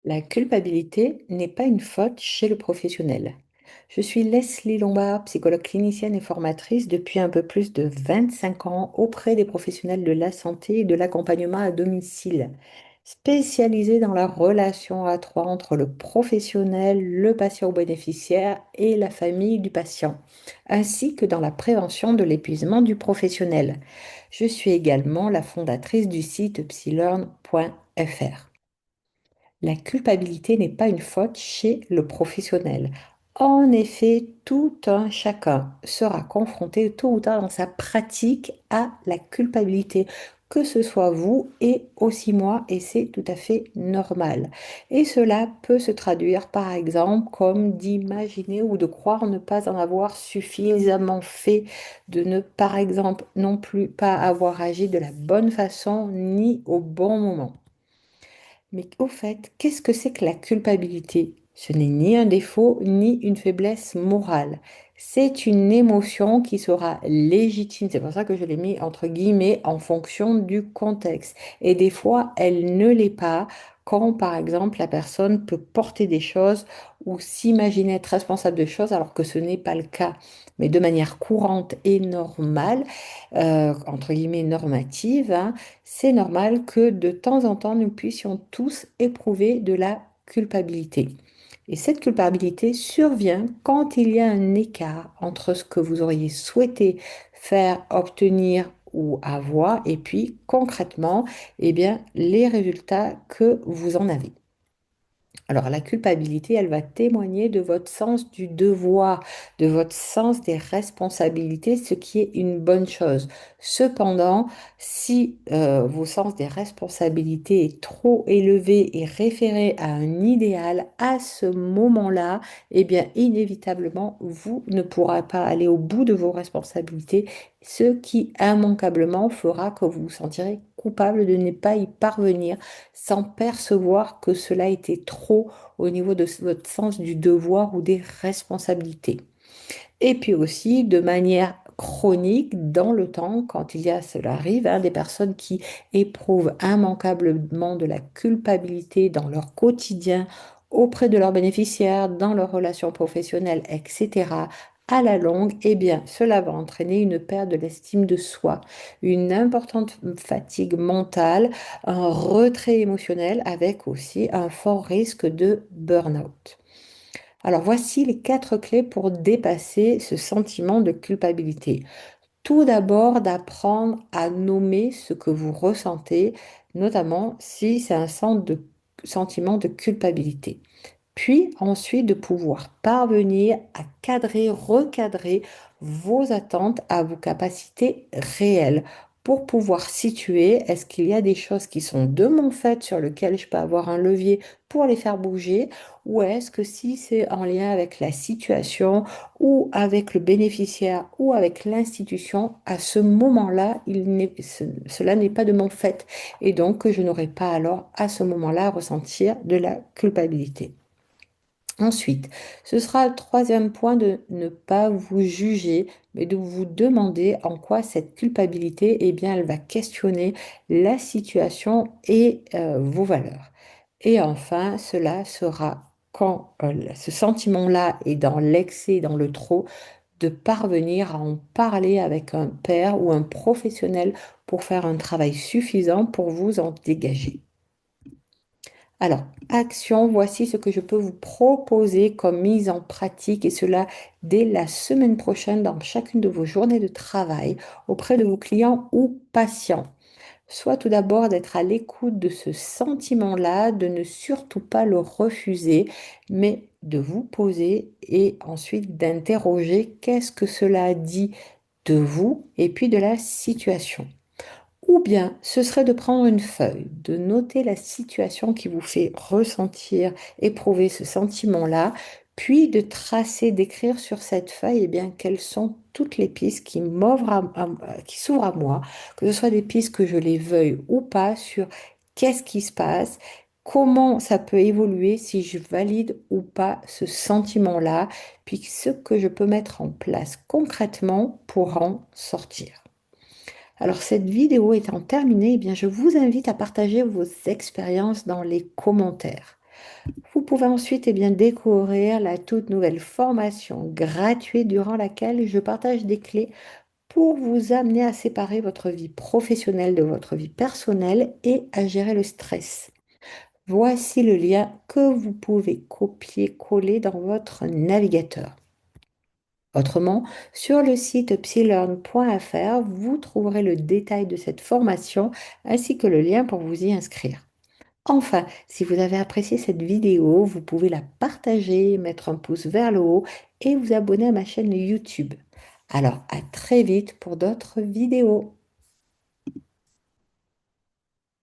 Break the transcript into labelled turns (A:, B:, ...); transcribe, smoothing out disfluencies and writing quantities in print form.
A: La culpabilité n'est pas une faute chez le professionnel. Je suis Leslie Lombard, psychologue clinicienne et formatrice depuis un peu plus de 25 ans auprès des professionnels de la santé et de l'accompagnement à domicile, spécialisée dans la relation à trois entre le professionnel, le patient ou bénéficiaire et la famille du patient, ainsi que dans la prévention de l'épuisement du professionnel. Je suis également la fondatrice du site psylearn.fr. La culpabilité n'est pas une faute chez le professionnel. En effet, tout un chacun sera confronté tôt ou tard dans sa pratique à la culpabilité, que ce soit vous et aussi moi, et c'est tout à fait normal. Et cela peut se traduire par exemple comme d'imaginer ou de croire ne pas en avoir suffisamment fait, de ne par exemple non plus pas avoir agi de la bonne façon ni au bon moment. Mais au fait, qu'est-ce que c'est que la culpabilité? Ce n'est ni un défaut ni une faiblesse morale. C'est une émotion qui sera légitime. C'est pour ça que je l'ai mis entre guillemets en fonction du contexte. Et des fois, elle ne l'est pas quand, par exemple, la personne peut porter des choses ou s'imaginer être responsable de choses alors que ce n'est pas le cas. Mais de manière courante et normale, entre guillemets normative, hein, c'est normal que de temps en temps, nous puissions tous éprouver de la culpabilité. Et cette culpabilité survient quand il y a un écart entre ce que vous auriez souhaité faire, obtenir ou avoir, et puis concrètement, eh bien, les résultats que vous en avez. Alors, la culpabilité, elle va témoigner de votre sens du devoir, de votre sens des responsabilités, ce qui est une bonne chose. Cependant, si vos sens des responsabilités est trop élevé et référé à un idéal, à ce moment-là, eh bien, inévitablement, vous ne pourrez pas aller au bout de vos responsabilités, ce qui immanquablement fera que vous vous sentirez coupable de ne pas y parvenir sans percevoir que cela était trop au niveau de votre sens du devoir ou des responsabilités. Et puis aussi, de manière chronique, dans le temps, quand il y a, cela arrive, hein, des personnes qui éprouvent immanquablement de la culpabilité dans leur quotidien, auprès de leurs bénéficiaires, dans leurs relations professionnelles, etc. À la longue, eh bien, cela va entraîner une perte de l'estime de soi, une importante fatigue mentale, un retrait émotionnel avec aussi un fort risque de burn-out. Alors voici les quatre clés pour dépasser ce sentiment de culpabilité. Tout d'abord, d'apprendre à nommer ce que vous ressentez, notamment si c'est un sentiment de culpabilité. Puis ensuite de pouvoir parvenir à cadrer, recadrer vos attentes à vos capacités réelles pour pouvoir situer, est-ce qu'il y a des choses qui sont de mon fait sur lesquelles je peux avoir un levier pour les faire bouger, ou est-ce que si c'est en lien avec la situation ou avec le bénéficiaire ou avec l'institution, à ce moment-là, cela n'est pas de mon fait et donc je n'aurai pas alors à ce moment-là à ressentir de la culpabilité. Ensuite, ce sera le troisième point de ne pas vous juger, mais de vous demander en quoi cette culpabilité, eh bien, elle va questionner la situation et vos valeurs. Et enfin, cela sera quand ce sentiment-là est dans l'excès, dans le trop, de parvenir à en parler avec un père ou un professionnel pour faire un travail suffisant pour vous en dégager. Alors, action, voici ce que je peux vous proposer comme mise en pratique et cela dès la semaine prochaine dans chacune de vos journées de travail auprès de vos clients ou patients. Soit tout d'abord d'être à l'écoute de ce sentiment-là, de ne surtout pas le refuser, mais de vous poser et ensuite d'interroger qu'est-ce que cela dit de vous et puis de la situation. Ou bien, ce serait de prendre une feuille, de noter la situation qui vous fait ressentir, éprouver ce sentiment-là, puis de tracer, d'écrire sur cette feuille, eh bien, quelles sont toutes les pistes qui s'ouvrent à moi, que ce soit des pistes que je les veuille ou pas, sur qu'est-ce qui se passe, comment ça peut évoluer si je valide ou pas ce sentiment-là, puis ce que je peux mettre en place concrètement pour en sortir. Alors, cette vidéo étant terminée, eh bien, je vous invite à partager vos expériences dans les commentaires. Vous pouvez ensuite découvrir la toute nouvelle formation gratuite durant laquelle je partage des clés pour vous amener à séparer votre vie professionnelle de votre vie personnelle et à gérer le stress. Voici le lien que vous pouvez copier-coller dans votre navigateur. Autrement, sur le site psylearn.fr, vous trouverez le détail de cette formation ainsi que le lien pour vous y inscrire. Enfin, si vous avez apprécié cette vidéo, vous pouvez la partager, mettre un pouce vers le haut et vous abonner à ma chaîne YouTube. Alors, à très vite pour d'autres vidéos.